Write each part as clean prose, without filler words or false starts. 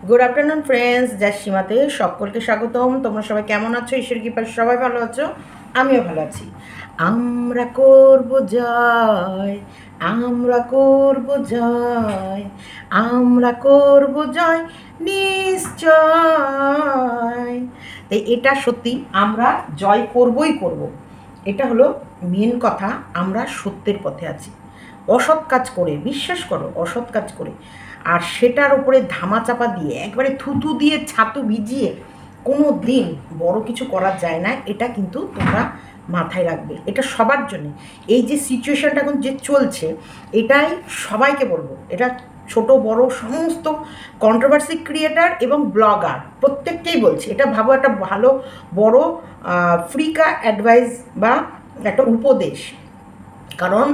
Good afternoon friends, যার সীমাতে সকলকে স্বাগতম। তোমরা সবাই কেমন আছো? ঈশ্বর কৃপায় সবাই ভালো আছো, আমিও ভালো আছি। আমরা করব জয়, আমরা করব জয়, আমরা করব জয় নিশ্চয়। তাই এটা সত্যি, আমরা জয় করবই করব। এটা হলো মেন কথা। আমরা সত্যের পথে আছি, অসৎ কাজ করে, বিশ্বাস করো, অসৎ কাজ করে আর সেটার উপরে ধামাচাপা দিয়ে একবারে থুতু দিয়ে ছাতু ভিজিয়ে কোনো দিন বড় কিছু করা যায় না। এটা কিন্তু তোমরা মাথায় রাখবে, এটা সবার জন্য। এই যে সিচুয়েশানটা এখন যে চলছে, এটাই সবাইকে বলবো, এটা ছোট বড় সমস্ত কন্ট্রোভার্সি ক্রিয়েটার এবং ব্লগার প্রত্যেককেই বলছে। এটা ভাবো একটা ভালো বড় ফ্রিকা অ্যাডভাইস বা একটা উপদেশ। কারণ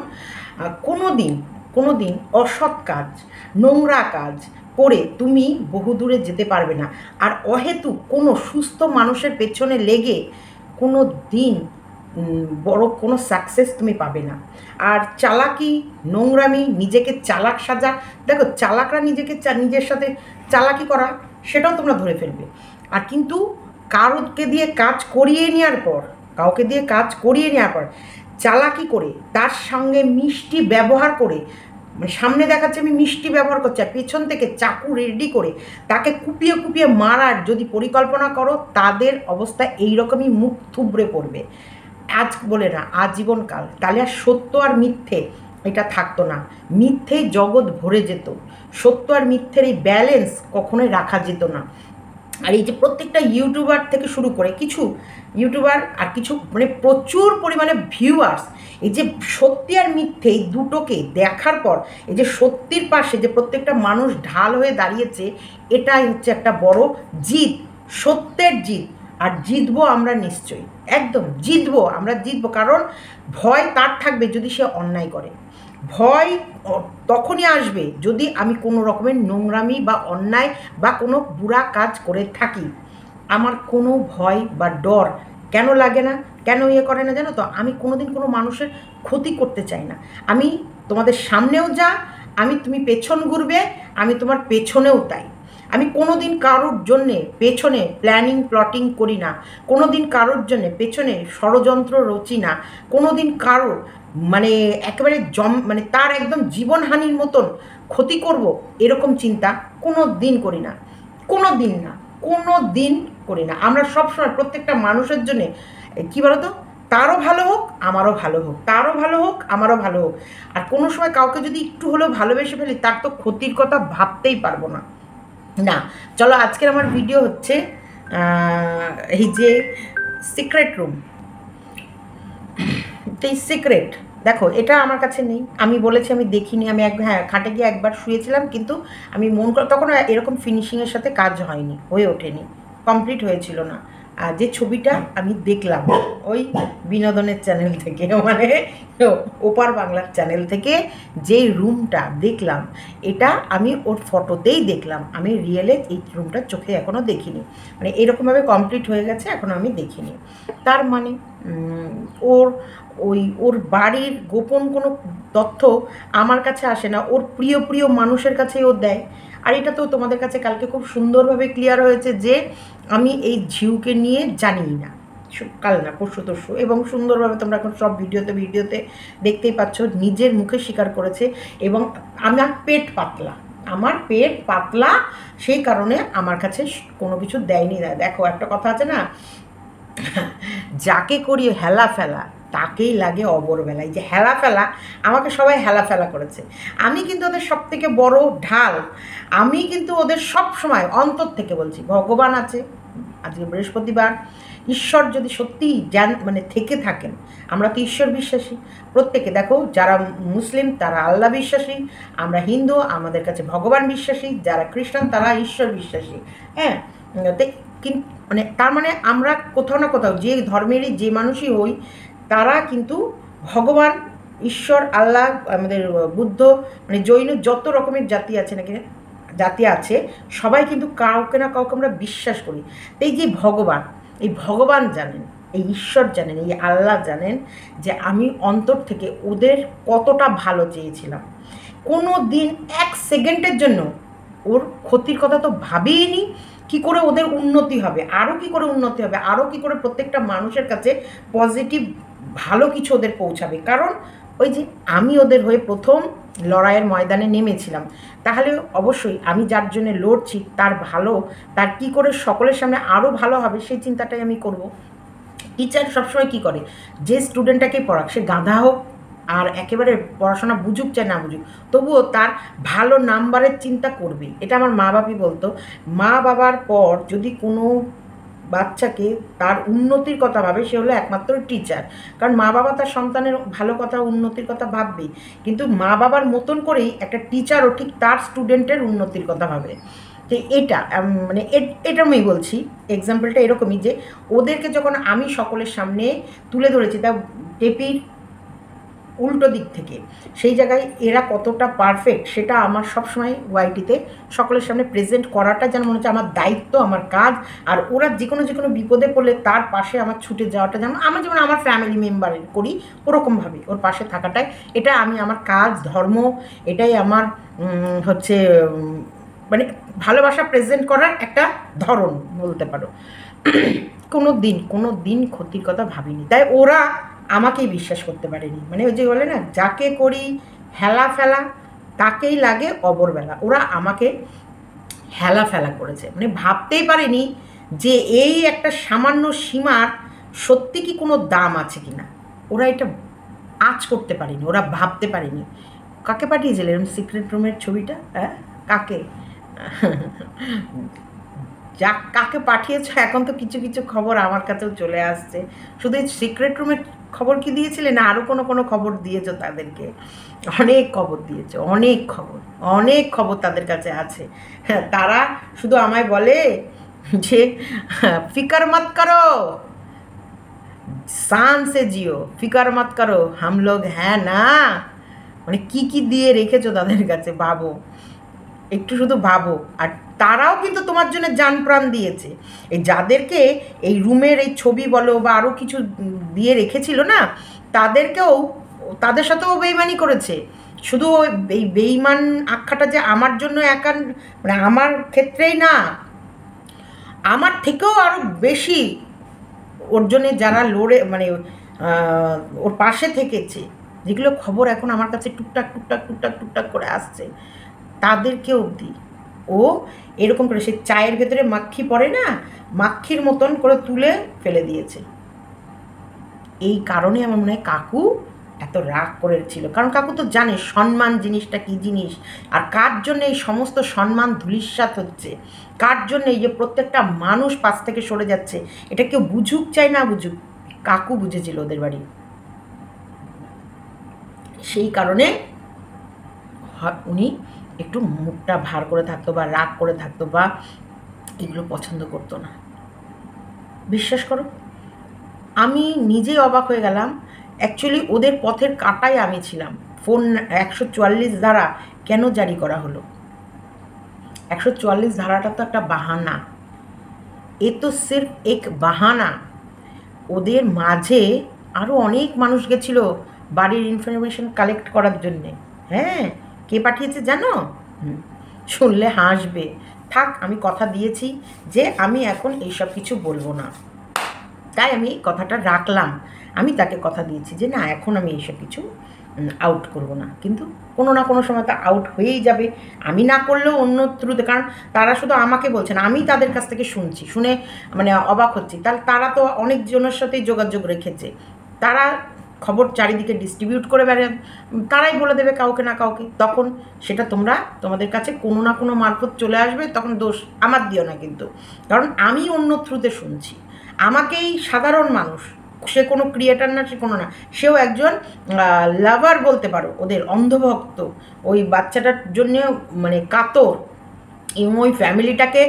কোনো দিন অসৎ কাজ, নোংরা কাজ করে তুমি বহুদূরে যেতে পারবে না। আর অহেতুক কোনো সুস্থ মানুষের পেছনে লেগে কোনো দিন বড় কোনো সাকসেস তুমি পাবে না। আর চালাকি, নোংরামি, নিজেকে চালাক সাজা, দেখো চালাকরা নিজের সাথে চালাকি করা সেটাও তোমরা ধরে ফেলবে। আর কিন্তু কাউকে দিয়ে কাজ করিয়ে নেওয়ার পর চালাকি করে তার সঙ্গে মিষ্টি ব্যবহার করে, মানে সামনে দেখাচ্ছে আমি মিষ্টি ব্যবহার করছি, আর পেছন থেকে চাকু রেডি করে তাকে কুপিয়ে কুপিয়ে মারার যদি পরিকল্পনা করো, তাদের অবস্থা এইরকমই, মুখ থুবড়ে পড়বে আজ বলে না আজীবনকাল। তাহলে আর সত্য আর মিথ্যে এটা থাকতো না, মিথ্যেই জগৎ ভরে যেত। সত্য আর মিথ্যের এই ব্যালেন্স কখনোই রাখা যেত না। আর এই যে প্রত্যেকটা ইউটিউবার থেকে শুরু করে কিছু ইউটিউবার আর কিছু মানে প্রচুর পরিমাণে ভিউয়ার্স, এই যে সত্যি আর মিথ্যে এই দুটোকে দেখার পর এই যে সত্যির পাশে যে প্রত্যেকটা মানুষ ঢাল হয়ে দাঁড়িয়েছে, এটাই হচ্ছে একটা বড় জিত, সত্যের জিত। আর জিতবো আমরা নিশ্চয়ই, একদম জিতবো, আমরা জিতবো। কারণ ভয় তার থাকবে যদি সে অন্যায় করে, ভয় তখনই আসবে যদি আমি কোনো রকমের নোংরামি বা অন্যায় বা কোনো বুড়া কাজ করে থাকি। আমার কোনো ভয় বা ডর কেন লাগে না, কেন করে না জানো তো? আমি কোনোদিন কোনো মানুষের ক্ষতি করতে চাই না। আমি তোমাদের সামনেও যা, তুমি পেছন ঘুরবে, আমি তোমার পেছনেও তাই। আমি কোনো দিন কারোর জন্যে পেছনে প্ল্যানিং করি না, কোনো দিন কারোর জন্যে পেছনে ষড়যন্ত্র রচি না, কোনো দিন কারোর মানে একেবারে মানে তার একদম জীবনহানির মতন ক্ষতি করব এরকম চিন্তা কোনো দিন করি না, কোনো দিন করি না। আমরা সবসময় প্রত্যেকটা মানুষের জন্যে কী বলতো, তারও ভালো হোক আমারও ভালো হোক, তারও ভালো হোক আমারও ভালো হোক। আর কোনো সময় কাউকে যদি একটু হলেও ভালোবেসে ফেলি, তার তো ক্ষতির কথা ভাবতেই পারবো না। চলো আজকের আমার ভিডিও হচ্ছে এই যে সিক্রেট রুম। এই সিক্রেট দেখো, এটা আমার কাছে নেই, আমি বলেছি আমি দেখিনি। আমি খাটে গিয়ে একবার শুয়েছিলাম, কিন্তু আমি মন করে তখন এরকম ফিনিশিংয়ের সাথে কাজ হয়নি, হয়ে ওঠেনি, কমপ্লিট হয়েছিল না। আর যে ছবিটা আমি দেখলাম ওই বিনোদনের চ্যানেল থেকে, মানে ওপার বাংলার চ্যানেল থেকে যেই রুমটা দেখলাম, এটা আমি ওর ফটোতেই দেখলাম, আমি রিয়েলে এই রুমটা চোখে এখনও দেখিনি। মানে এরকমভাবে কমপ্লিট হয়ে গেছে, এখনও আমি দেখিনি। তার মানে ওর বাড়ির গোপন কোনো তথ্য আমার কাছে আসে না, ওর প্রিয় মানুষের কাছেই ও দেয়। আর এটা তো তোমাদের কাছে কালকে খুব সুন্দরভাবে ক্লিয়ার হয়েছে যে আমি এই ঝিউকে নিয়ে জানিই না, কাল না পরশু, এবং সুন্দরভাবে তোমরা এখন সব ভিডিওতে দেখতেই পাচ্ছ, নিজের মুখে স্বীকার করেছে। এবং আমার পেট পাতলা, সেই কারণে আমার কাছে কোনো কিছু দেয়নি। দেখো একটা কথা আছে না, যাকে করি হেলা ফেলা তাকেই লাগে অবরবেলায়। যে হেলা ফেলা, আমাকে সবাই হেলা ফেলা করেছে, আমি কিন্তু ওদের সব থেকে বড় ঢাল। আমি কিন্তু ওদের সব সময় অন্তর থেকে বলছি, ভগবান আছে, আজকে বৃহস্পতিবার, ঈশ্বর যদি সত্যিই মানে থেকে থাকেন, আমরা তো ঈশ্বর বিশ্বাসী প্রত্যেকে। দেখো যারা মুসলিম তারা আল্লাহ বিশ্বাসী, আমরা হিন্দু আমাদের কাছে ভগবান বিশ্বাসী, যারা খ্রিস্টান তারা ঈশ্বর বিশ্বাসী। হ্যাঁ, কিন্তু মানে তার মানে আমরা কোথাও না কোথাও যে ধর্মেরই যে মানুষই হই, তারা কিন্তু ভগবান, ঈশ্বর, আল্লাহ, আমাদের বুদ্ধ, মানে জৈন, যত রকমের জাতি আছে সবাই কিন্তু কাউকে না কাউকে আমরা বিশ্বাস করি। এই যে ভগবান জানেন, এই ঈশ্বর জানেন, এই আল্লাহ জানেন যে আমি অন্তর থেকে ওদের কতটা ভালো চেয়েছিলাম। কোনো দিন 1 সেকেন্ডের জন্য ওর ক্ষতির কথা তো ভাবেইনি। কি করে ওদের উন্নতি হবে, আরও কি করে উন্নতি হবে, আরও কি করে প্রত্যেকটা মানুষের কাছে পজিটিভ ভালো কিছু ওদের পৌঁছাবে। কারণ ওই যে আমি ওদের হয়ে প্রথম লড়াইয়ের ময়দানে নেমেছিলাম, তাহলে অবশ্যই আমি যার জন্য লড়ছি তার ভালো, তার কি করে সকলের সামনে আরও ভালো হবে সেই চিন্তাটাই আমি করব। টিচার সবসময় কী করে, যে স্টুডেন্টটাকে পড়াক, সে গাধা হোক আর একেবারে পড়াশোনা বুঝুক চাই না বুঝুক, তবুও তার ভালো নাম্বারের চিন্তা করবে। এটা আমার মা বাবাই বলতো। মা বাবার পর যদি কোনো বাচ্চাকে তার উন্নতির কথা ভাবে, সে হলো একমাত্র টিচার। কারণ মা বাবা তার সন্তানের ভালো কথা, উন্নতির কথা ভাববেই, কিন্তু মা বাবার মতন করেই একটা টিচারও ঠিক তার স্টুডেন্টের উন্নতির কথা ভাবে। যে এটা মানে এটা আমি বলছি, এক্সাম্পলটা এরকমই যে ওদেরকে যখন আমি সকলের সামনে তুলে ধরেছি, তা টেপির উল্টো দিক থেকে, সেই জায়গায় এরা কতটা পারফেক্ট সেটা আমার সবসময় ওয়াইটিতে সকলের সামনে প্রেজেন্ট করাটা যেন মনে হচ্ছে আমার দায়িত্ব, আমার কাজ। আর ওরা যে কোনো বিপদে পড়লে তার পাশে আমার ছুটে যাওয়াটা যেন আমার, যেমন আমার ফ্যামিলি মেম্বারের করি ওরকমভাবে ওর পাশে থাকাটাই, এটা আমি আমার কাজ, ধর্ম, এটাই আমার হচ্ছে মানে ভালোবাসা প্রেজেন্ট করার একটা ধরন বলতে পারো। কোনো দিন ক্ষতির কথা ভাবিনি, তাই ওরা আমাকেই বিশ্বাস করতে পারেনি। মানে ওই যে বলে না, যাকে করি হেলা ফেলা তাকেই লাগে অবরবেলা, ওরা আমাকে হেলা ফেলা করেছে। মানে ভাবতেই পারেনি যে এই একটা সামান্য সীমার সত্যি কি কোনো দাম আছে কি না, ওরা এটা আঁচ করতে পারেনি, ওরা ভাবতে পারেনি। কাকে পাঠিয়েছিল এরকম সিক্রেট রুমের ছবিটা? হ্যাঁ, কাকে যা কাকে পাঠিয়েছ, এখন তো কিছু খবর আমার কাছেও চলে আসছে। শুধু এই সিক্রেট রুমের খবর কি দিয়েছিলে, না আরও কোনো খবর দিয়েছো তাদেরকে? অনেক খবর দিয়েছো, অনেক খবর তাদের কাছে আছে। হ্যাঁ, তারা শুধু আমায় বলে যে ফিকার মত করো, শান সে জিও, ফিকার মত করো, হাম লোগ হ্যাঁ না। মানে কি দিয়ে রেখেছো তাদের কাছে ভাবো, একটু শুধু ভাবো। আর তারাও কিন্তু তোমার জন্য জান প্রাণ দিয়েছে। এই যাদেরকে এই রুমের এই ছবি বলো বা আরও কিছু দিয়ে রেখেছিল না, তাদেরকেও, তাদের সাথেও বেইমানি করেছে। শুধু এই বেইমান আখ্যাটা যে আমার জন্য একা, মানে আমার ক্ষেত্রেই না, আমার থেকেও আরও বেশি ওর জন্যে যারা লড়ে, মানে ওর পাশে থেকেছে, যেগুলো খবর এখন আমার কাছে টুকটাক করে আসছে, তাদেরকে অবধি ও এরকম করে সে চায়ের ভেতরে মাক্ষি পড়ে না, মাক্ষির মতন করে তুলে ফেলে দিয়েছে। এই কারণে আমার মনে হয় কাকু এত রাগ করেছিল, কারণ কাকু তো জানে সম্মান জিনিসটা কী জিনিস, আর কার জন্য এই সমস্ত সম্মান ধূলিসাৎ হচ্ছে, কার জন্য এই যে প্রত্যেকটা মানুষ পাশ থেকে সরে যাচ্ছে, এটা কেউ বুঝুক চাই না বুঝুক, কাকু বুঝেছিল ওদের বাড়ি। সেই কারণে উনি একটু মুখটা ভার করে থাকতো বা রাগ করে থাকতো বা এগুলো পছন্দ করতো না। বিশ্বাস করো, আমি নিজেই অবাক হয়ে গেলাম। অ্যাকচুয়ালি ওদের পথের কাঁটায় আমি ছিলাম। ফোন 144 ধারা কেন জারি করা হলো? 144 ধারাটা তো একটা বাহানা, এ তো সির্ফ এক বাহানা। ওদের মাঝে আরও অনেক মানুষ গেছিল বাড়ির ইনফরমেশন কালেক্ট করার জন্যে। হ্যাঁ, কে পাঠিয়েছে জানো? শুনলে হাসবে। থাক, আমি কথা দিয়েছি যে আমি এখন এইসব কিছু বলবো না, তাই আমি কথাটা রাখলাম। আমি তাকে কথা দিয়েছি যে না, এখন আমি এইসব কিছু আউট করব না, কিন্তু কোনো না কোনো সময় তো আউট হয়েই যাবে। আমি না করলেও অন্য থ্রুতে, কারণ তারা শুধু আমাকে বলছে না, আমি তাদের কাছ থেকে শুনছি, শুনে মানে অবাক হচ্ছি। তাহলে তারা তো অনেকজনের সাথেই যোগাযোগ রেখেছে, তারা খবর চারিদিকে ডিস্ট্রিবিউট করে বেড়ে, তারাই বলে দেবে কাউকে না কাউকে, তখন সেটা তোমাদের কাছে কোনো না কোনো মারফত চলে আসবে, তখন দোষ আমার দিও না কিন্তু। কারণ আমি অন্য থ্রুতে শুনছি, আমাকেই সাধারণ মানুষ, সে কোনো ক্রিয়েটার না, সে কোনো না, সেও একজন লাভার বলতে পারো, ওদের অন্ধভক্ত, ওই বাচ্চাটার জন্য মানে কাতর, এবং ওই ফ্যামিলিটাকে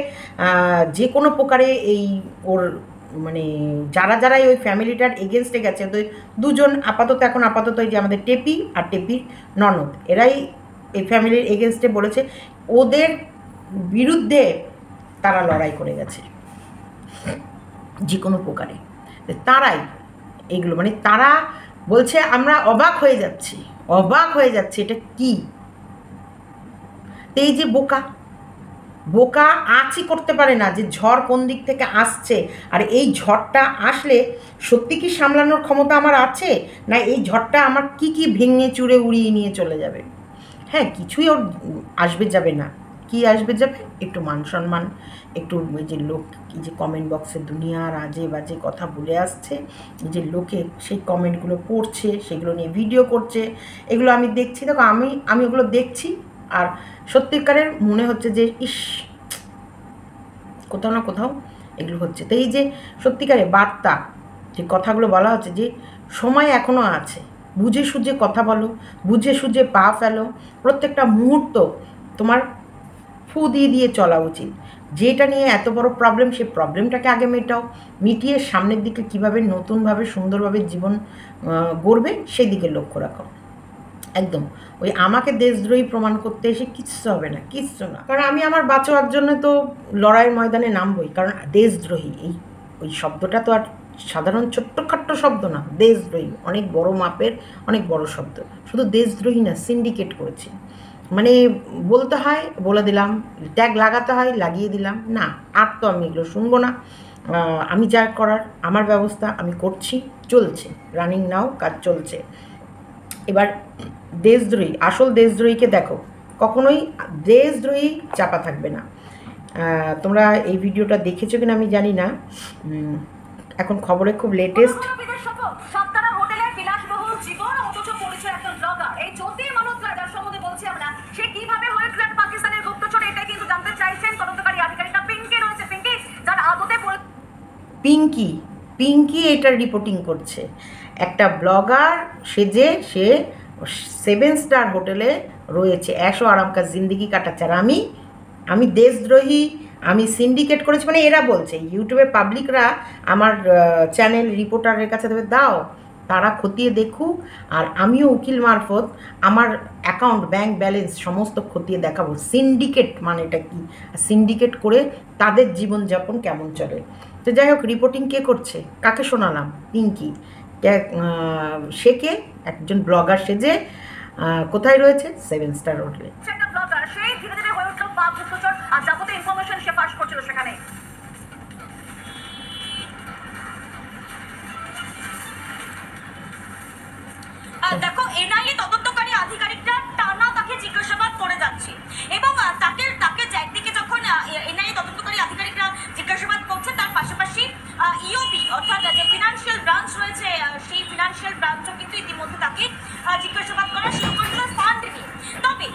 যে কোনো প্রকারে এই ওর মানে যারা ওই ফ্যামিলিটার এগেনস্টে গেছে, ওদের দুজন আপাতত এই যে আমাদের টেপি আর টেপির ননদ, এরাই এই ফ্যামিলির এগেনস্টে বলেছে, ওদের বিরুদ্ধে তারা লড়াই করে গেছে যে কোনো প্রকারে। তারাই এগুলো, মানে তারা বলছে আমরা অবাক হয়ে যাচ্ছি, এটা কি? এই যে বোকা, বোকা আঁচই করতে পারে না যে ঝড় কোন দিক থেকে আসছে, আর এই ঝড়টা আসলে সত্যি কি সামলানোর ক্ষমতা আমার আছে, না এই ঝড়টা আমার কি কি ভেঙে চুরে উড়িয়ে নিয়ে চলে যাবে। হ্যাঁ, কিছুই ওর আসবে যাবে না। কি আসবে যাবে? একটু মান সম্মান, একটু ওই যে লোক এই যে কমেন্ট বক্সে দুনিয়ার আজে বাজে কথা বলে আসছে, যে লোকে সেই কমেন্টগুলো পড়ছে, সেগুলো নিয়ে ভিডিও করছে, এগুলো আমি দেখছি। দেখো আমি ওগুলো দেখছি, আর সত্যিকারের মনে হচ্ছে যে ইস, কোথাও না কোথাও এগুলো হচ্ছে। তো এই যে সত্যিকারের বার্তা, যে কথাগুলো বলা হচ্ছে, যে সময় এখনও আছে, বুঝে সুঝে কথা বলো, বুঝে সুঝে পা ফেলো, প্রত্যেকটা মুহূর্ত তোমার ফু দিয়ে দিয়ে চলা উচিত। যেটা নিয়ে এত বড় প্রবলেম, সেই প্রবলেমটাকে আগে মেটাও, মিটিয়ে সামনের দিকে কীভাবে নতুনভাবে সুন্দরভাবে জীবন গড়বে সেই দিকে লক্ষ্য রাখো। একদম ওই আমাকে দেশদ্রোহী প্রমাণ করতে এসে কিচ্ছু হবে না, কিচ্ছু না। কারণ আমি আমার বাঁচার জন্য তো লড়াইয়ের ময়দানে নামবই। কারণ দেশদ্রোহী ওই শব্দটা তো আর সাধারণ ছোট্টখাট্ট শব্দ না। দেশদ্রোহী অনেক বড় মাপের, অনেক বড় শব্দ। শুধু দেশদ্রোহী না, সিন্ডিকেট করেছি। মানে বলতে হয় বলে দিলাম, ট্যাগ লাগাতে হয় লাগিয়ে দিলাম। না, আর তো আমি এগুলো শুনবো না। আমি যা করার আমার ব্যবস্থা আমি করছি, চলছে, রানিং নাও, কাজ চলছে। এবার দেশদ্রোহী, আসল দেশদ্রোহীকে দেখো, কখনোই দেশদ্রোহী চাপা থাকবে না। তোমরা এই ভিডিওটা দেখেছো কিনা আমি জানি না, এখন খবরে খুব লেটেস্ট। পিঙ্কি এটার রিপোর্টিং করছে। একটা ব্লগার সেজে সে 7 স্টার হোটেলে রয়েছে, ऐशो आराम का जिंदगी কাটাচ্ছে। আর আমি দেশদ্রোহী, আমি সিন্ডিকেট করেছি, মানে এরা বলছে। ইউটিউবে পাবলিকরা আমার চ্যানেল রিপোর্টারের কাছে দেবে, দাও, তারা খতিয়ে দেখুক, আর আমিও উকিল মারফত আমার অ্যাকাউন্ট, ব্যাংক ব্যালেন্স সমস্ত খতিয়ে দেখাবো সিন্ডিকেট মানেটা কি, সিন্ডিকেট করে তাদের জীবনযাপন কেমন চলে। তো যাই হোক, রিপোর্টিং কে করছে, কাকে শোনালাম? পিঙ্কি। সে কে? একজন ব্লগার সেজে কোথায় রয়েছে? 7 স্টার হোটেলে। দেখো, এনআইএ তদন্তকারী আধিকারিকরা টানা তাকে জিজ্ঞাসাবাদ করে যাচ্ছে, এবং তাকে একদিকে যখন এনআইএ তদন্তকারী আধিকারিকরা জিজ্ঞাসাবাদ করছে, তার পাশাপাশি ইওবি অর্থাৎ যে ফিনান্সিয়াল ব্রাঞ্চ রয়েছে, সেই ফিনান্সিয়াল ব্রাঞ্চও কিন্তু ইতিমধ্যে তাকে জিজ্ঞাসাবাদ করা শুরু করেছিল ফান্ড নিয়ে। তবে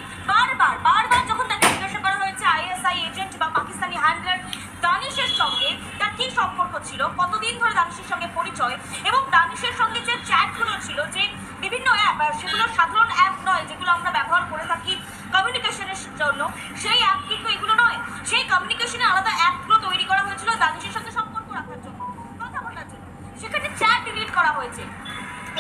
বারবার যখন তাকে জিজ্ঞাসা করা হয়েছে আইএসআই এজেন্ট বা পাকিস্তানি হ্যান্ডলার দানিশের সঙ্গে তার কি সম্পর্ক ছিল, কতদিন ধরে দানিশের সঙ্গে পরিচয়, এবং দানিশের সঙ্গে যে চ্যাটগুলো ছিল, যে বিভিন্ন অ্যাপ, সেগুলো সাধারণ অ্যাপ নয় যেগুলো আমরা ব্যবহার করে থাকি কমিউনিকেশনের জন্য, সেই অ্যাপ কিন্তু এগুলো নয়। সেই কমিউনিকেশনে আলাদা অ্যাপগুলো তৈরি করা হয়েছিল দানিশের সঙ্গে সম্পর্ক রাখার জন্য, কথা বলার জন্য। সেখানে চ্যাট ডিলিট করা হয়েছে।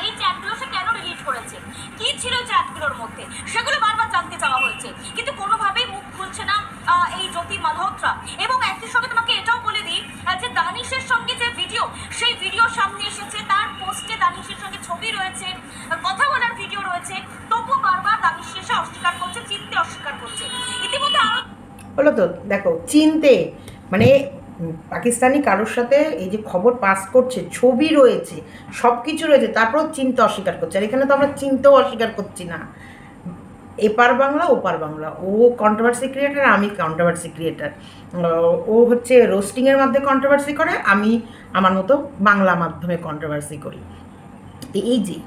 এই চ্যাটগুলো সে কেন ডিলিট করেছে, কি ছিল চ্যাটগুলোর মধ্যে, সেগুলো বারবার জানতে চাওয়া হয়েছে, কিন্তু কোনোভাবেই মুখ খুলছে না এই জ্যোতি মালহোত্রা। এবং একই সঙ্গে তোমাকে এটাও বলে দিই যে দানিশের সঙ্গে যে ভিডিও, সেই ভিডিও সামনে এসেছে, তার পোস্টে দানিশের সঙ্গে ছবি রয়েছে, কথা বলার ভিডিও রয়েছে, তবুও বারবার দানিশ এসে অস্বীকার করছে, চিনতে অস্বীকার করছে। ইতিমধ্যে আরো হলো তো, দেখো, চিনতে মানে পাকিস্তানি কারোর সাথে এই যে খবর পাস করছে, ছবি রয়েছে, সব কিছু রয়েছে, তারপরেও চিনতে অস্বীকার করছে। আর এখানে তো আমরা চিনতেও অস্বীকার করছি না। এপার বাংলা ওপার বাংলা, ও কন্ট্রোভার্সি ক্রিয়েটার, আমি কন্ট্রোভার্সি ক্রিয়েটার। ও হচ্ছে রোস্টিংয়ের মাধ্যমে কন্ট্রোভার্সি করে, আমি আমার মতো বাংলা মাধ্যমে কন্ট্রোভার্সি করি। এই যে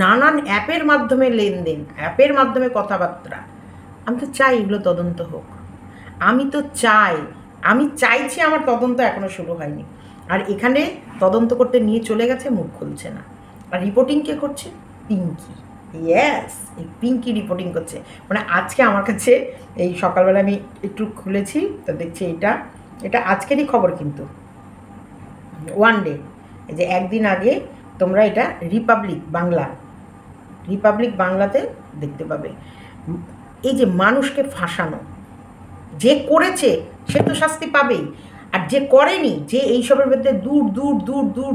নানান অ্যাপের মাধ্যমে লেনদেন, অ্যাপের মাধ্যমে কথাবার্তা, আমি তো চাই এগুলো তদন্ত হোক। আমি চাইছি, আমার তদন্ত এখনও শুরু হয়নি। আর এখানে তদন্ত করতে নিয়ে চলে গেছে, মুখ খুলছে না। আর রিপোর্টিং কে করছে? পিঙ্কি। ইয়েস, এই পিঙ্কি রিপোর্টিং করছে। মানে আজকে আমার কাছে এই সকালবেলা আমি একটু খুলেছি, তো দেখছি এটা আজকেরই খবর, কিন্তু ওয়ান ডে, এই যে একদিন আগে তোমরা এটা রিপাবলিক বাংলাতে দেখতে পাবে। এই যে মানুষকে ফাঁসানো, যে করেছে সে তো শাস্তি পাবেই, আর যে করেনি, যে এইসবের মধ্যে দূর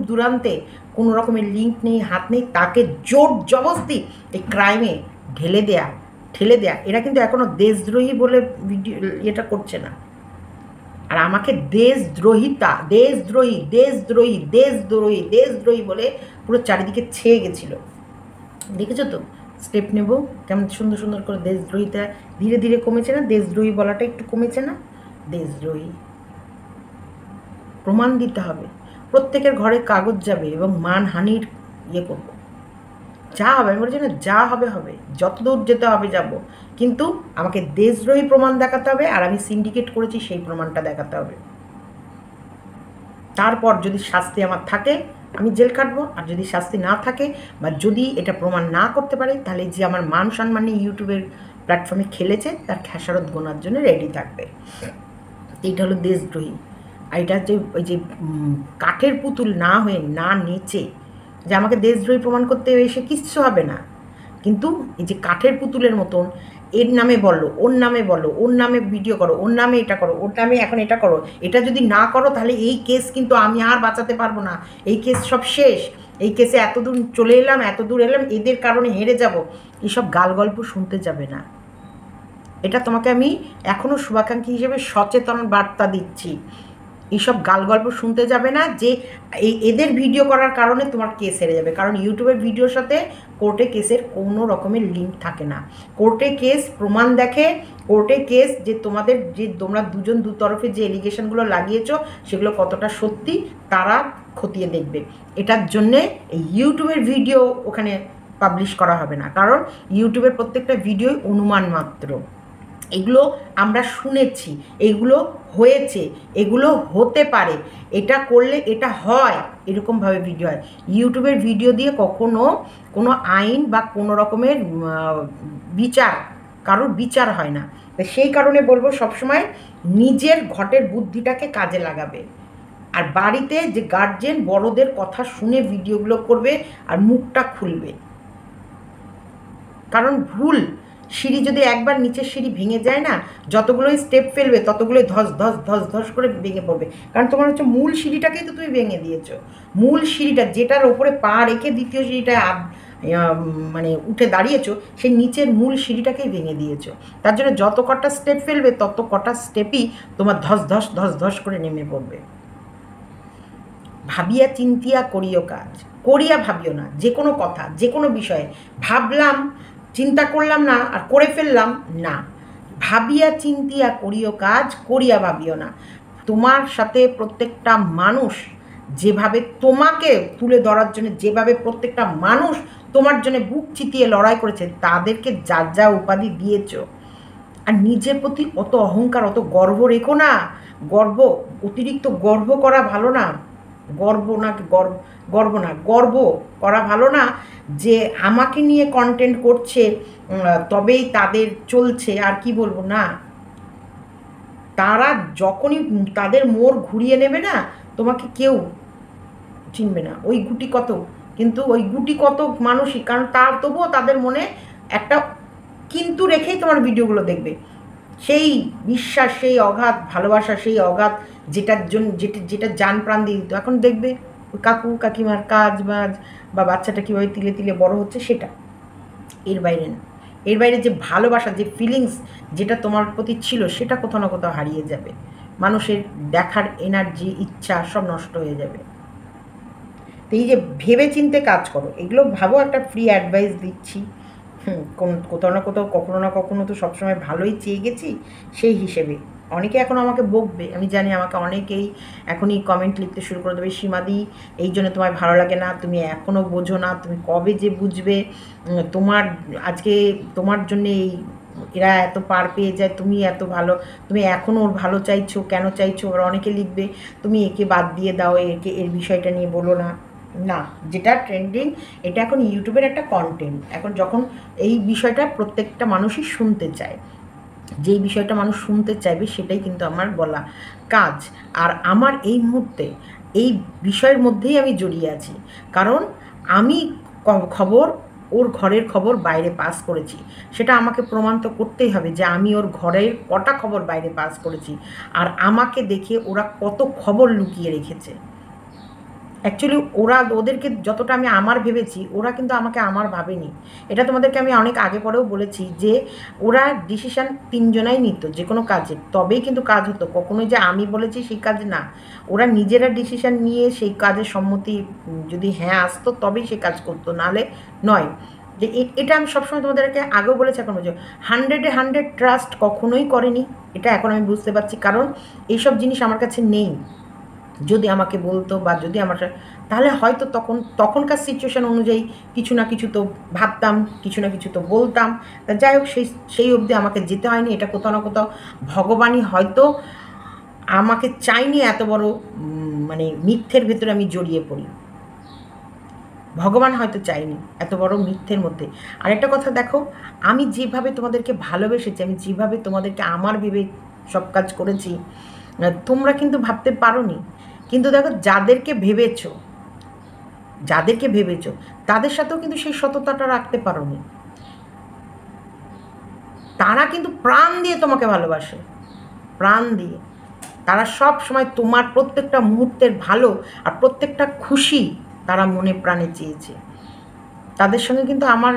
দূরান্তে কোনো রকমের লিঙ্ক নেই, হাত নেই, তাকে জোর জবরদস্তি এই ক্রাইমে ঢেলে দেয়া, ঠেলে দেয়া, এরা কিন্তু এখনও দেশদ্রোহী বলে ভিডিও এটা করছে না। আর আমাকে দেশদ্রোহিতা, দেশদ্রোহী দেশদ্রোহী দেশদ্রোহী দেশদ্রোহী বলে পুরো চারিদিকে ছেয়ে গেছিলো। দেখেছো তো স্টেপ নেব কেমন সুন্দর সুন্দর করে। দেশদ্রোহিতা ধীরে ধীরে কমেছে না? দেশদ্রোহী বলাটা একটু কমেছে না? দেশদ্রোহী প্রমাণ দিতে হবে, প্রত্যেকের ঘরে কাগজ যাবে এবং মানহানির ইয়ে করব, যা হবে আমি বলছি না, যা হবে হবে, যত দূর যেতে হবে যাব, কিন্তু আমাকে দেশদ্রোহী প্রমাণ দেখাতে হবে, আর আমি সিন্ডিকেট করেছি সেই প্রমাণটা দেখাতে হবে। তারপর যদি শাস্তি আমার থাকে আমি জেল কাটবো, আর যদি শাস্তি না থাকে বা যদি এটা প্রমাণ না করতে পারে, তাহলে যে আমার মান সম্মান নিয়ে ইউটিউবের প্ল্যাটফর্মে খেলেছে তার খেসারত গোনার জন্য রেডি থাকবে। এইটা হলো দেশদ্রোহী। আর এটা যে ওই যে কাঠের পুতুল না হয়ে না নেচে যে আমাকে দেশদ্রোহী প্রমাণ করতে এসে কিচ্ছু হবে না, কিন্তু এই যে কাঠের পুতুলের মতন এর নামে বলো, ওর নামে বলো, ওর নামে ভিডিও করো, ওর নামে এটা করো, ওর নামে এখন এটা করো, এটা যদি না করো তাহলে এই কেস কিন্তু আমি আর বাঁচাতে পারবো না, এই কেস সব শেষ, এই কেসে এত দূর চলে এলাম, এত দূর এলাম, এদের কারণে হেরে যাব, এইসব গাল গল্প শুনতে যাবে না। এটা তোমাকে আমি এখনও শুভাকাঙ্ক্ষী হিসেবে সচেতন বার্তা দিচ্ছি। এইসব গাল গল্প শুনতে যাবে না যে এদের ভিডিও করার কারণে তোমার কেস হেরে যাবে, কারণ ইউটিউবের ভিডিওর সাথে কোর্টে কেসের কোনো রকমের লিঙ্ক থাকে না। কোর্টে কেস প্রমাণ দেখে, কোর্টে কেস যে তোমাদের যে তোমরা দুজন দু তরফে যে এলিগেশনগুলো লাগিয়েছো সেগুলো কতটা সত্যি তারা খতিয়ে দেখবে। এটার জন্যে এই ইউটিউবের ভিডিও ওখানে পাবলিশ করা হবে না, কারণ ইউটিউবের প্রত্যেকটা ভিডিওই অনুমান মাত্র। এগুলো আমরা শুনেছি, এগুলো হয়েছে, এগুলো হতে পারে, এটা করলে এটা হয়, এরকমভাবে ভিডিও হয়। ইউটিউবের ভিডিও দিয়ে কখনো কোনো আইন বা কোনো রকমের বিচার, কারোর বিচার হয় না। তো সেই কারণে বলবো সবসময় নিজের ঘটের বুদ্ধিটাকে কাজে লাগাবে, আর বাড়িতে যে গার্জেন বড়দের কথা শুনে ভিডিওগুলো করবে আর মুখটা খুলবে, কারণ ভুল সিঁড়ি যদি একবার নিচের সিঁড়ি ভেঙে যায় না, যতগুলোই স্টেপ ফেলবে ততগুলোই ধস ধস ধস ধস করে ভেঙে পড়বে, কারণ তোমার হচ্ছে মূল সিঁড়িটাকেই তো তুমি ভেঙে দিয়েছো। মূল সিঁড়িটা যেটার ওপরে পা রেখে দ্বিতীয় সিঁড়িটা মানে উঠে দাঁড়িয়েছো, সেই নিচের মূল সিঁড়িটাকেই ভেঙে দিয়েছো। তার জন্য যত কটা স্টেপ ফেলবে তত কটা স্টেপই তোমার ধস ধস ধস ধস করে নেমে পড়বে। ভাবিয়া চিন্তিয়া করিও কাজ, করিয়া ভাবিও না। যে কোনো কথা, যে কোনো বিষয়ে ভাবলাম, চিন্তা করলাম না আর করে ফেললাম না, ভাবিয়া চিন্তিয়া করিও কাজ, করিয়া ভাবিও না। তোমার সাথে প্রত্যেকটা মানুষ যেভাবে তোমাকে তুলে ধরার জন্য, যেভাবে প্রত্যেকটা মানুষ তোমার জন্য বুক চিতিয়ে লড়াই করেছে, তাদেরকে যা যা উপাধি দিয়েছ, আর নিজের প্রতি অত অহংকার, অত গর্ব রেখো না। গর্ব, অতিরিক্ত গর্ব করা ভালো না। গর্ব করা ভালো না যে আমাকে নিয়ে কন্টেন্ট করছে তবেই তাদের চলছে, আর কি বলবো না, তারা যখনই তাদের মোড় ঘুরিয়ে নেবে না তোমাকে কেউ চিনবে না। ওই গুটি কত, কিন্তু ওই গুটি কত মানুষই, কারণ তার তবুও তাদের মনে একটা কিন্তু রেখেই তোমার ভিডিওগুলো দেখবে। সেই বিশ্বাস, সেই অগাধ ভালোবাসা, সেই অগাধ যেটার জন্য যেটা জান প্রাণ দিয়ে দিত, এখন দেখবে ওই কাকু কাকিমার কাজ বাজ বা বাচ্চাটা কীভাবে তিলে তিলে বড় হচ্ছে, সেটা। এর বাইরে না, এর বাইরে যে ভালোবাসা, যে ফিলিংস যেটা তোমার প্রতি ছিল, সেটা কোথাও না কোথাও হারিয়ে যাবে। মানুষের দেখার এনার্জি, ইচ্ছা সব নষ্ট হয়ে যাবে। তো এই যে ভেবে চিন্তে কাজ করো, এগুলো ভাবো, একটা ফ্রি অ্যাডভাইস দিচ্ছি। কোথাও না কোথাও কখনো না কখনো তো সবসময় ভালোই চেয়ে গেছি, সেই হিসেবে অনেকে এখন আমাকে বকবে, আমি জানি, আমাকে অনেকেই এখনই কমেন্ট লিখতে শুরু করে দেবে, সীমাদি এই জন্য তোমায় ভালো লাগে না, তুমি এখনও বোঝো না, তুমি কবে যে বুঝবে, তোমার আজকে তোমার জন্যে এই এরা এত পার পেয়ে যায়, তুমি এত ভালো, তুমি এখনও ওর ভালো চাইছো, কেন চাইছো? ওরা অনেকে লিখবে তুমি একে বাদ দিয়ে দাও, এর বিষয়টা নিয়ে বলো না। না, যেটা ট্রেন্ডিং, এটা এখন ইউটিউবের একটা কন্টেন্ট। এখন যখন এই বিষয়টা প্রত্যেকটা মানুষই শুনতে চায়, যেই বিষয়টা মানুষ শুনতে চাইবে সেটাই কিন্তু আমার বলা কাজ। আর আমার এই মুহূর্তে এই বিষয়ের মধ্যেই আমি জড়িয়ে আছি, কারণ আমি খবর, ওর ঘরের খবর বাইরে পাস করেছি, সেটা আমাকে প্রমাণ তো করতেই হবে যে আমি ওর ঘরের কটা খবর বাইরে পাস করেছি, আর আমাকে দেখে ওরা কত খবর লুকিয়ে রেখেছে। অ্যাকচুয়ালি ওদেরকে যতটা আমি আমার ভেবেছি, ওরা কিন্তু আমাকে আমার ভাবেনি। এটা তোমাদেরকে আমি অনেক আগে পরেও বলেছি যে ওরা ডিসিশান তিনজনাই নিত যে কোনো কাজে, তবেই কিন্তু কাজ হতো। কখনোই যে আমি বলেছি সেই কাজ না, ওরা নিজেরা ডিসিশান নিয়ে সেই কাজের সম্মতি যদি হ্যাঁ আসতো তবেই সে কাজ করতো, নাহলে নয়। যে এটা আমি সবসময় তোমাদেরকে আগেও বলেছি, এখন বলছি 100-100 ট্রাস্ট কখনোই করেনি। এটা এখন আমি বুঝতে পারছি, কারণ এইসব জিনিস আমার কাছে নেই। যদি আমাকে বলতো বা যদি আমার, তাহলে হয়তো তখনকার সিচুয়েশান অনুযায়ী কিছু না কিছু তো ভাবতাম, কিছু না কিছু তো বলতাম। তা যাই হোক, সেই অবধি আমাকে যেতে হয়নি। এটা কোথাও না কোথাও ভগবানই হয়তো আমাকে চাইনি এত বড় মানে মিথ্যের ভেতরে আমি জড়িয়ে পড়ি। ভগবান হয়তো চাইনি এত বড় মিথ্যের মধ্যে। আরেকটা কথা দেখো, আমি যেভাবে তোমাদেরকে ভালোবেসেছি, আমি যেভাবে তোমাদেরকে আমার ভেবে সব কাজ করেছি, তোমরা কিন্তু ভাবতে পারোনি। কিন্তু দেখো, যাদেরকে ভেবেছো তাদের সাথেও কিন্তু সেই সততাটা রাখতে পারোনি। তারা কিন্তু প্রাণ দিয়ে তোমাকে ভালোবাসে, প্রাণ দিয়ে। তারা সব সময় তোমার প্রত্যেকটা মুহূর্তের ভালো আর প্রত্যেকটা খুশি তারা মনে প্রাণে চেয়েছে। তাদের সঙ্গে কিন্তু আমার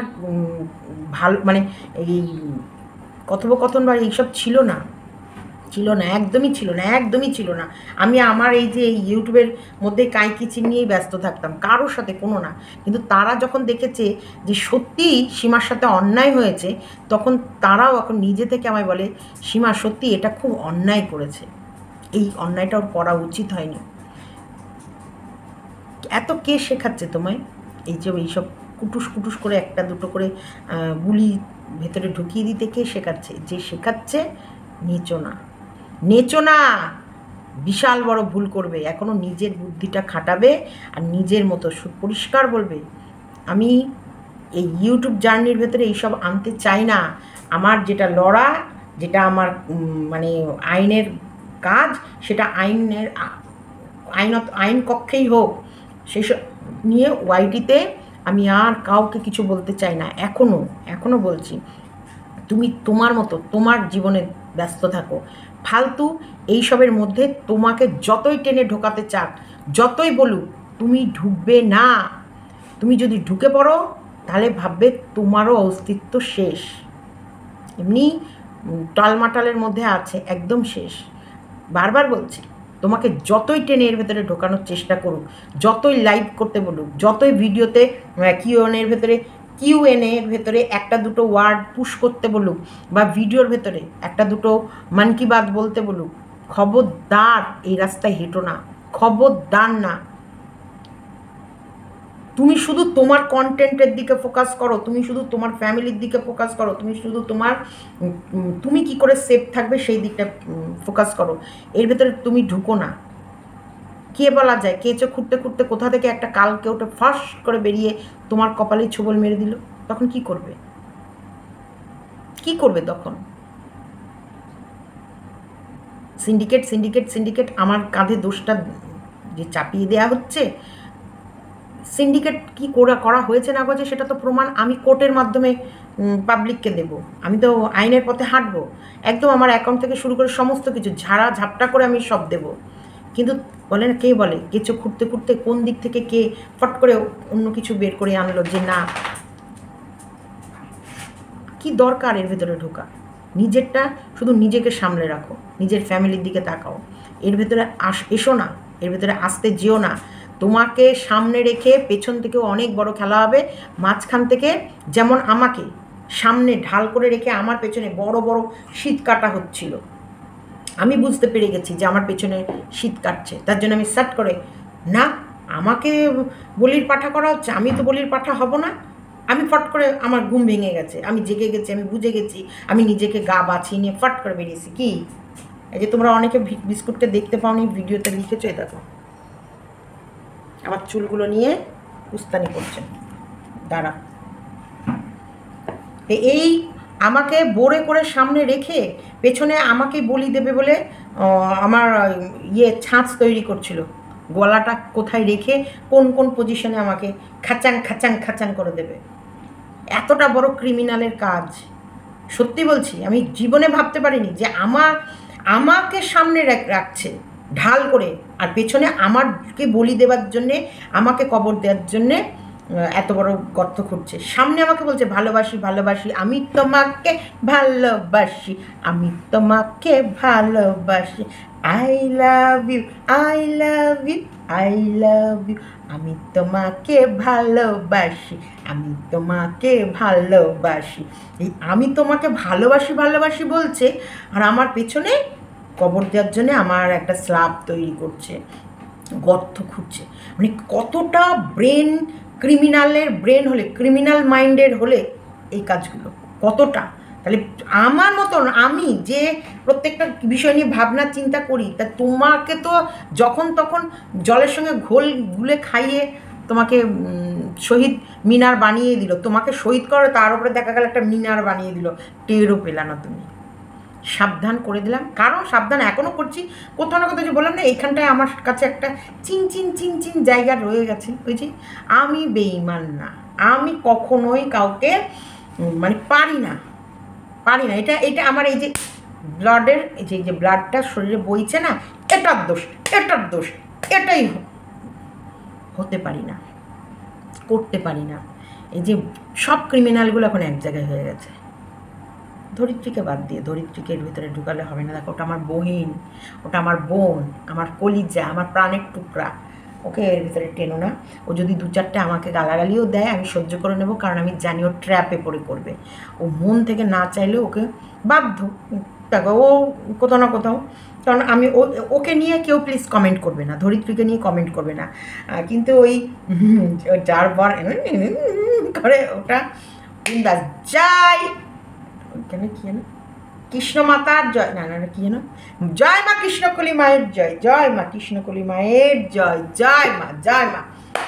ভালো মানে এই কথোপকথন বা এইসব ছিল না, একদমই ছিল না। আমি আমার এই যে ইউটিউবের মধ্যে কাইকিচির নিয়েই ব্যস্ত থাকতাম, কারোর সাথে কোনো না। কিন্তু তারা যখন দেখেছে যে সত্যিই সীমার সাথে অন্যায় হয়েছে, তখন তারাও এখন নিজে থেকে আমায় বলে, সীমা সত্যি এটা খুব অন্যায় করেছে, এই অন্যায়টা ওর করা উচিত হয়নি। এত কে শেখাচ্ছে তোমায় এই যে এইসব কুটুস করে একটা দুটো করে বুলি ভেতরে ঢুকিয়ে দিতে? কে শেখাচ্ছে? যে শেখাচ্ছে নেচো না, বিশাল বড় ভুল করবে। এখনও নিজের বুদ্ধিটা খাটাবে আর নিজের মতো পরিষ্কার বলবে, আমি এই ইউটিউব জার্নির ভেতরে এইসব আনতে চাই না। আমার যেটা লড়া, যেটা আমার মানে আইনের কাজ, সেটা আইন কক্ষেই হোক, সেসব নিয়ে ওয়াইটিতে আমি আর কাউকে কিছু বলতে চাই না। এখনও বলছি, তুমি তোমার মতো তোমার জীবনে ব্যস্ত থাকো। ফালতু এইসবের মধ্যে তোমাকে যতই টেনে ঢোকাতে চাক, যতই বলুক, তুমি ঢুকবে না। তুমি যদি ঢুকে পড়ো তাহলে ভাববে তোমারও অস্তিত্ব শেষ। এমনি টালমাটালের মধ্যে আছে, একদম শেষ। বারবার বলছি, তোমাকে যতই টেনে এর ভেতরে ঢোকানোর চেষ্টা করুক, যতই লাইভ করতে বলুক, যতই ভিডিওতে কিউএনএর ভেতরে একটা দুটো ওয়ার্ড পুশ করতে বলুক, বা ভিডিওর ভেতরে একটা দুটো মন কি বাত বলতে বলুক, খবরদার এই রাস্তায় হেঁটো না, খবরদার না। তুমি শুধু তোমার কন্টেন্টের দিকে ফোকাস করো, তুমি শুধু তোমার ফ্যামিলির দিকে ফোকাস করো, তুমি কি করে সেফ থাকবে সেই দিকটা ফোকাস করো। এর ভেতরে তুমি ঢুকো না। কে বলা যায়, কেঁচো খুঁড়তে খুঁড়তে কোথা থেকে একটা কালকে ওটা ফাঁস করে বেরিয়ে তোমার কপালে ছোবল মেরে দিল, তখন কি করবে তখন? সিন্ডিকেট আমার কাঁধে দোষটা যে চাপিয়ে দেওয়া হচ্ছে। সিন্ডিকেট কি করা হয়েছে না হয়েছে সেটা তো প্রমাণ আমি কোর্টের মাধ্যমে পাবলিককে দেব। আমি তো আইনের পথে হাঁটবো, একদম আমার অ্যাকাউন্ট থেকে শুরু করে সমস্ত কিছু ঝাপটা করে আমি সব দেব। কিন্তু বলে না, কে বলে কেঁচো খুঁড়তে খুঁড়তে কোন দিক থেকে কে ফট করে অন্য কিছু বের করে আনলো, যে না কি দরকার এর ভেতরে ঢোকা। নিজেরটা শুধু নিজেকে সামলে রাখো, নিজের ফ্যামিলির দিকে তাকাও। এর ভেতরে এসো না, এর ভেতরে আসতে যেও না। তোমাকে সামনে রেখে পেছন থেকেও অনেক বড় খেলা হবে। মাঝখান থেকে যেমন আমাকে সামনে ঢাল করে রেখে আমার পেছনে বড় বড় শীত কাটা হচ্ছিল, আমি বুঝতে পেরে গেছি যে আমার পেছনে শীত কাটছে। তার জন্য আমি সাট করে, না আমাকে বলির পাঠা করা হচ্ছে, আমি তো বলির পাঠা হব না। আমি ফট করে আমার ঘুম ভেঙে গেছে, আমি জেগে গেছি, আমি বুঝে গেছি, আমি নিজেকে গা বাছিয়ে নিয়ে ফট করে বেরিয়েছি। কি এই যে তোমরা অনেকে বিস্কুটকে দেখতে পাওনি, ভিডিওতে লিখেছো, এই দেখো আমার চুলগুলো নিয়ে উস্তানি করছে, দাঁড়া। এই আমাকে বোরে করে সামনে রেখে পেছনে আমাকে বলি দেবে বলে আমার ছাঁচ তৈরি করছিল, গলাটা কোথায় রেখে কোন পজিশনে আমাকে খাচাং করে দেবে। এতটা বড় ক্রিমিনালের কাজ, সত্যি বলছি, আমি জীবনে ভাবতে পারিনি যে আমাকে সামনে রাখছে। ঢাল করে, আর পেছনে আমাকে বলি দেওয়ার জন্যে, আমাকে কবর দেওয়ার জন্যে এত বড় গর্ত খুঁড়ছে। সামনে আমাকে বলছে ভালোবাসি ভালোবাসি, আমি তোমাকে ভালোবাসি, আমি তোমাকে ভালোবাসি, I love you, I love you, I love you, আমি তোমাকে ভালোবাসি, আমি তোমাকে ভালোবাসি। এই আমি তোমাকে ভালোবাসি ভালোবাসি বলছে, আর আমার পেছনে কবর দেওয়ার জন্য আমার একটা স্ল্যাব তৈরি করছে, গর্ত খুঁজছে। মানে কতটা ব্রেন, ক্রিমিনালের ব্রেন হলে, ক্রিমিনাল মাইন্ডের হলে এই কাজগুলো কতটা। তাহলে আমার মতন আমি যে প্রত্যেকটা বিষয় নিয়ে ভাবনা চিন্তা করি, তা তোমাকে তো যখন তখন জলের সঙ্গে ঘোল গুলে খাইয়ে তোমাকে শহীদ মিনার বানিয়ে দিল, তোমাকে শহীদ করে তার উপরে দেখা গেল একটা মিনার বানিয়ে দিল, টেরও পেলা না তুমি। সাবধান করে দিলাম, কারণ সাবধান এখনও করছি। কোথাও না কোথাও যে বললাম না, এইখানটায় আমার কাছে একটা চিন জায়গা রয়ে গেছে। ওই যে আমি বেঈমান না, আমি কখনোই কাউকে মানে পারি না। এটা আমার এই যে ব্লাডের, এই যে ব্লাডটা শরীরে বইছে না, এটার দোষ, এটাই হতে পারি না, করতে পারি না। এই যে সব ক্রিমিনালগুলো এখন এক জায়গায় হয়ে গেছে। ধরিত্রীকে বাদ দিয়ে, ধরিত্রীকে এর ভিতরে ঢুকালে হবে না। দেখো, ওটা আমার বহিন, ওটা আমার বোন, আমার কলিজা, আমার প্রাণের টুকরা, ওকে এর ভিতরে টেনো না। ও যদি দু চারটে আমাকে গালাগালিও দেয়, আমি সহ্য করে নেবো, কারণ আমি জানি ও ট্র্যাপে পড়ে করবে। ও মন থেকে না চাইলে ওকে বাধ্য। দেখো, ও কোথাও না কোথাও, কারণ আমি ওকে নিয়ে কেউ প্লিজ কমেন্ট করবে না, ধরিত্রীকে নিয়ে কমেন্ট করবে না। কিন্তু ওই যার বার করে ওটা বিন্দাস যাই, ওইখানে কি না কৃষ্ণ মাতার জয়, না কি যেন, জয় মা কৃষ্ণকলি মায়ের জয়, জয় মা কৃষ্ণকলি মায়ের জয়, জয় মা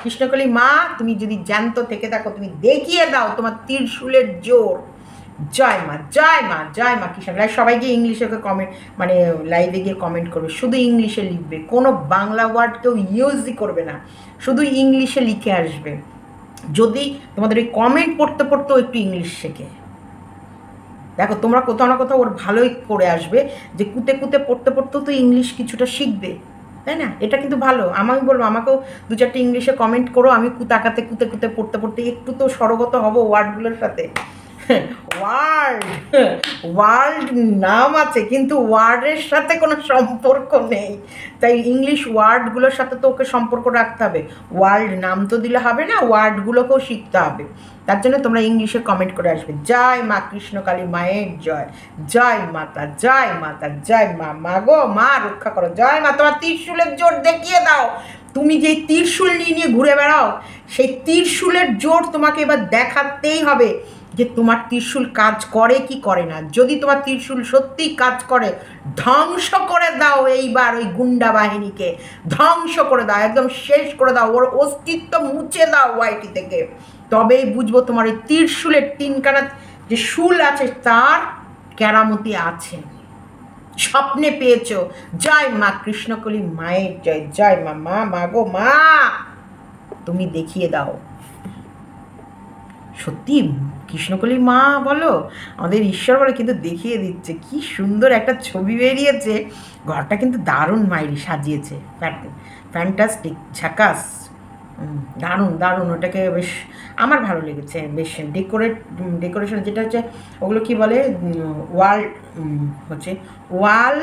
কৃষ্ণকলি মা। তুমি যদি জ্যান্ত থেকে থাকো, তুমি দেখিয়ে দাও তোমার ত্রিশূলের জোর। জয় মা কৃষ্ণকলি। সবাই গিয়ে ইংলিশে কমেন্ট, মানে লাইভে গিয়ে কমেন্ট করবে, শুধু ইংলিশে লিখবে, কোনো বাংলা ওয়ার্ড কেউ ইউজই করবে না, শুধু ইংলিশে লিখে আসবে। যদি তোমাদের ওই কমেন্ট পড়তে পড়তেও একটু ইংলিশ শেখে, দেখো তোমরা কোথাও না কোথাও ওর ভালোই করে আসবে, যে কুতে পড়তে পড়তেও তো ইংলিশ কিছুটা শিখবে, তাই না? এটা কিন্তু ভালো। আমি বলবো, আমাকেও দু চারটে ইংলিশে কমেন্ট করো, আমি কুতে পড়তে পড়তে একটু তো সরগত হবো ওয়ার্ডগুলোর সাথে। ওয়ার্ল্ড নাম আছে, কিন্তু ওয়ার্ডের সাথে কোনো সম্পর্ক নেই। তাই ইংলিশ ওয়ার্ডগুলোর সাথে তো ওকে সম্পর্ক রাখতে হবে। ওয়ার্ল্ড নাম তো দিলে হবে না, ওয়ার্ডগুলোকেও শিখতে হবে। তার জন্য তোমরা ইংলিশে কমেন্ট করে আসবে, জয় মা কৃষ্ণকালী মায়ের জয়, জয় মাতা, জয় মা, মা গো মা রক্ষা করো, জয় মা। তোমার ত্রিশূলের জোর দেখিয়ে দাও। তুমি যে ত্রিশূল নিয়ে ঘুরে বেড়াও, সেই ত্রিশূলের জোর তোমাকে এবার দেখাতেই হবে, যে তোমার ত্রিশূল কাজ করে কি করে না। যদি তোমার ত্রিশূল সত্যিই কাজ করে, ধ্বংস করে দাও এইবার ওই গুন্ডা বাহিনীকে, ধ্বংস করে দাও, একদম শেষ করে দাও, ওর অস্তিত্ব মুছে দাও ওয়াইটি থেকে। তবেই বুঝবো তোমার ওই ত্রিশূলের তিনখানা যে শুল আছে তার কেরামতি আছে, স্বপ্নে পেয়েছ। জয় মা কৃষ্ণকলি মায়ের জয়, জয় মা, মা গো মা, তুমি দেখিয়ে দাও। সত্যি কৃষ্ণকলি মা বলো, আমাদের ঈশ্বর বলে, কিন্তু দেখিয়ে দিচ্ছে। কি সুন্দর একটা ছবি বেরিয়েছে, ঘরটা কিন্তু দারুণ মাইরি সাজিয়েছে, ফ্যান্টাস্টিক, ঝাকাস, দারুণ। ওটাকে বেশ আমার ভালো লেগেছে, বেশ ডেকোরেশন যেটা হচ্ছে, ওগুলো কি বলে, ওয়াল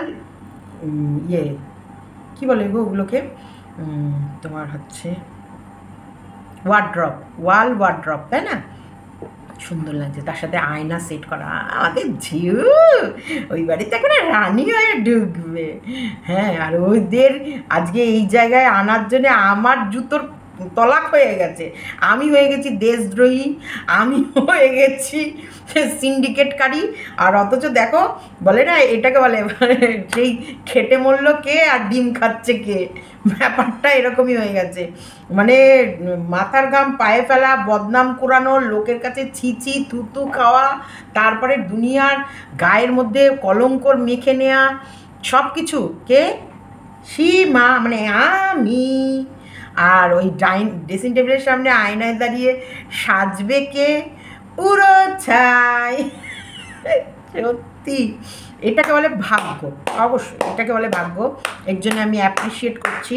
ইয়ে কী বলে গো ওগুলোকে, তোমার হচ্ছে ওয়ার্ড্রপ, তাই না? সুন্দর লাগছে, তার সাথে আয়না সেট করা। আমাদের ঝিউ ওই বাড়িতে এখন রানী হয়ে ঢুকবে। হ্যাঁ, আর ওদের আজকে এই জায়গায় আনার জন্য আমার জুতোর তলাক হয়ে গেছে। আমি হয়ে গেছি দেশদ্রোহী, আমি হয়ে গেছি সিন্ডিকেটকারী, আর অথচ দেখো বলে না, এটাকে বলে সেই খেটে মরল কে আর ডিম খাচ্ছে কে, ব্যাপারটা এরকমই হয়ে গেছে। মানে মাথার ঘাম পায়ে ফেলা, বদনাম করানো, লোকের কাছে ছিছি থুতু খাওয়া, তারপরে দুনিয়ার গায়ের মধ্যে কলঙ্কর মেখে নেওয়া, সব কিছু কে? সীমা, মানে আমি। আর ওই ড্রেসিং টেবিলের সামনে আয়নায় দাঁড়িয়ে সাজবে কে? পুরো ছাই। সত্যি এটাকে বলে ভাগ্য, অবশ্যই এটাকে বলে ভাগ্য। এর জন্য আমি অ্যাপ্রিসিয়েট করছি।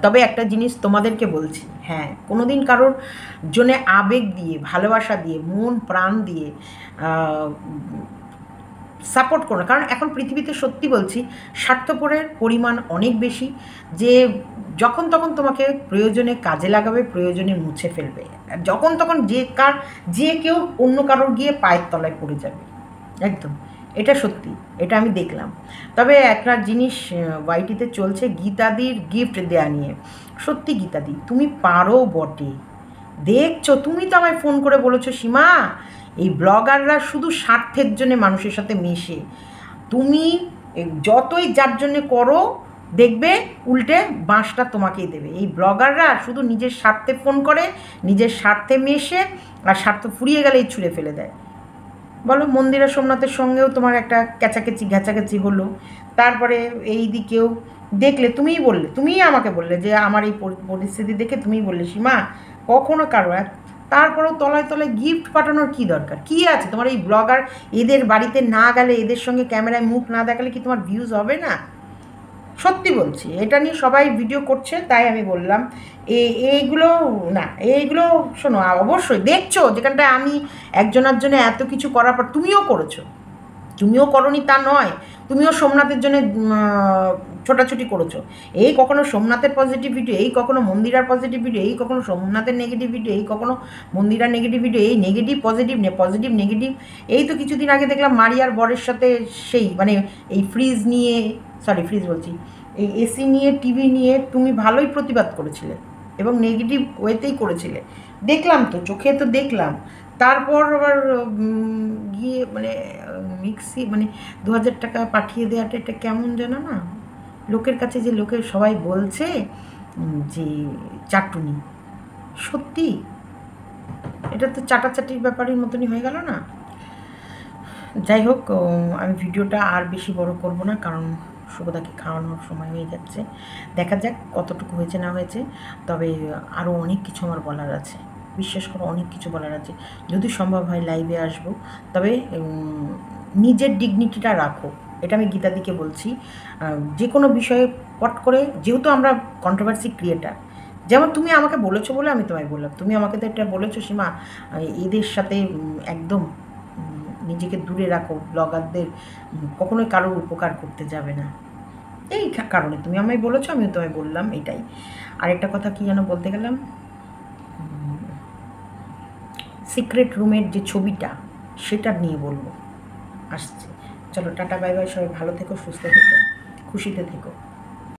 তবে একটা জিনিস তোমাদেরকে বলছি, হ্যাঁ, কোনো দিন কারোর জন্যে আবেগ দিয়ে, ভালোবাসা দিয়ে, মন প্রাণ দিয়ে সাপোর্ট করো না। কারণ এখন পৃথিবীতে সত্যি বলছি স্বার্থপরের পরিমাণ অনেক বেশি, যে যখন তখন তোমাকে প্রয়োজনে কাজে লাগাবে, প্রয়োজনে মুছে ফেলবে, আর যখন তখন যে কেউ অন্য কারোর গিয়ে পায়ের তলায় পড়ে যাবে। একদম, এটা সত্যি, এটা আমি দেখলাম। তবে একটা জিনিস ওয়াইটিতে চলছে গীতাদির গিফট দেয়া নিয়ে। সত্যি গীতাদি তুমি পারো বটে, দেখছো, তুমি তো আমায় ফোন করে বলেছো সীমা এই ব্লগাররা শুধু স্বার্থের জন্যে মানুষের সাথে মেশে, তুমি যতই যার জন্যে করো দেখবে উল্টে বাঁশটা তোমাকেই দেবে। এই ব্লগাররা শুধু নিজের স্বার্থে ফোন করে, নিজের স্বার্থে মেশে, আর স্বার্থ ফুরিয়ে গেলেই ছুঁড়ে ফেলে দেয়। বলো, মন্দিরা সোমনাথের সঙ্গেও তোমার একটা ঘ্যাচাঘ্যাচি হলো, তারপরে এই দিকেও দেখলে তুমিই আমাকে বললে যে আমার এই পরিস্থিতি দেখে তুমিই বললে সীমা কখনো কারো তারপরেও তলায় তলায় গিফট পাঠানোর কী দরকার, কী আছে তোমার এই ব্লগার এদের বাড়িতে না গেলে, এদের সঙ্গে ক্যামেরায় মুখ না দেখালে কি তোমার ভিউজ হবে না? সত্যি বলছি, এটা নিয়ে সবাই ভিডিও করছে, তাই আমি বললাম এইগুলো না, এইগুলো শোনো, অবশ্যই দেখছো যেখানটায় আমি একজনের জন্য এত কিছু করার পর তুমিও করেছো, তুমিও করনি তা নয়, তুমিও সোমনাথের জন্য ছোটাছুটি করেছো। এই কখনো সোমনাথের পজিটিভ ভিডিও, এই কখনো মন্দিরার পজিটিভ ভিডিও, এই কখনো সোমনাথের নেগেটিভ ভিডিও, এই কখনো মন্দিরার নেগেটিভ ভিডিও, এই নেগেটিভ পজিটিভ নেগেটিভ। এই তো কিছুদিন আগে দেখলাম মারিয়ার বরের সাথে সেই মানে এই ফ্রিজ বলছি, এই এসি নিয়ে, টিভি নিয়ে তুমি ভালোই প্রতিবাদ করেছিলে এবং নেগেটিভ ওয়েতেই করেছিলে, দেখলাম তো, চোখে তো দেখলাম। তারপর আবার গিয়ে মানে মিক্সি মানে 2000 টাকা পাঠিয়ে দেওয়াটা এটা কেমন যেন না, লোকের কাছে যে লোকের সবাই বলছে যে চাটুনি, সত্যি এটা তো চাটাচাটির ব্যাপারের মতনই হয়ে গেল না। যাই হোক, আমি ভিডিওটা আর বেশি বড় করব না, কারণ শুভদাকে খাওয়ানোর সময় হয়ে যাচ্ছে। দেখা যাক কতটুকু হয়েছে না হয়েছে, তবে আরও অনেক কিছু আমার বলার আছে, বিশ্বাস করো অনেক কিছু বলার আছে। যদি সম্ভব হয় লাইভে আসবো, তবে নিজের ডিগনিটিটা রাখো, এটা আমি গীতাদিকে বলছি। যে কোনো বিষয়ে পট করে, যেহেতু আমরা কন্ট্রোভার্সি ক্রিয়েটার, যেমন তুমি আমাকে বলেছো বলে আমি তোমায় বললাম, তুমি আমাকে তো এটা বলেছো সীমা এদের সাথে একদম নিজেকে দূরে রাখো, ব্লগারদের কখনোই কারোর উপকার করতে যাবে না, এই কারণে তুমি আমায় বলেছো, আমিও তোমায় বললাম, এটাই। আরেকটা কথা কি যেন বলতে গেলাম, সিক্রেট রুমের যে ছবিটা সেটা নিয়ে বলবো, আসছে। চলো টাটা, বাই বাই, সবাই ভালো থেকো, সুস্থ থেকো, খুশিতে থেকো।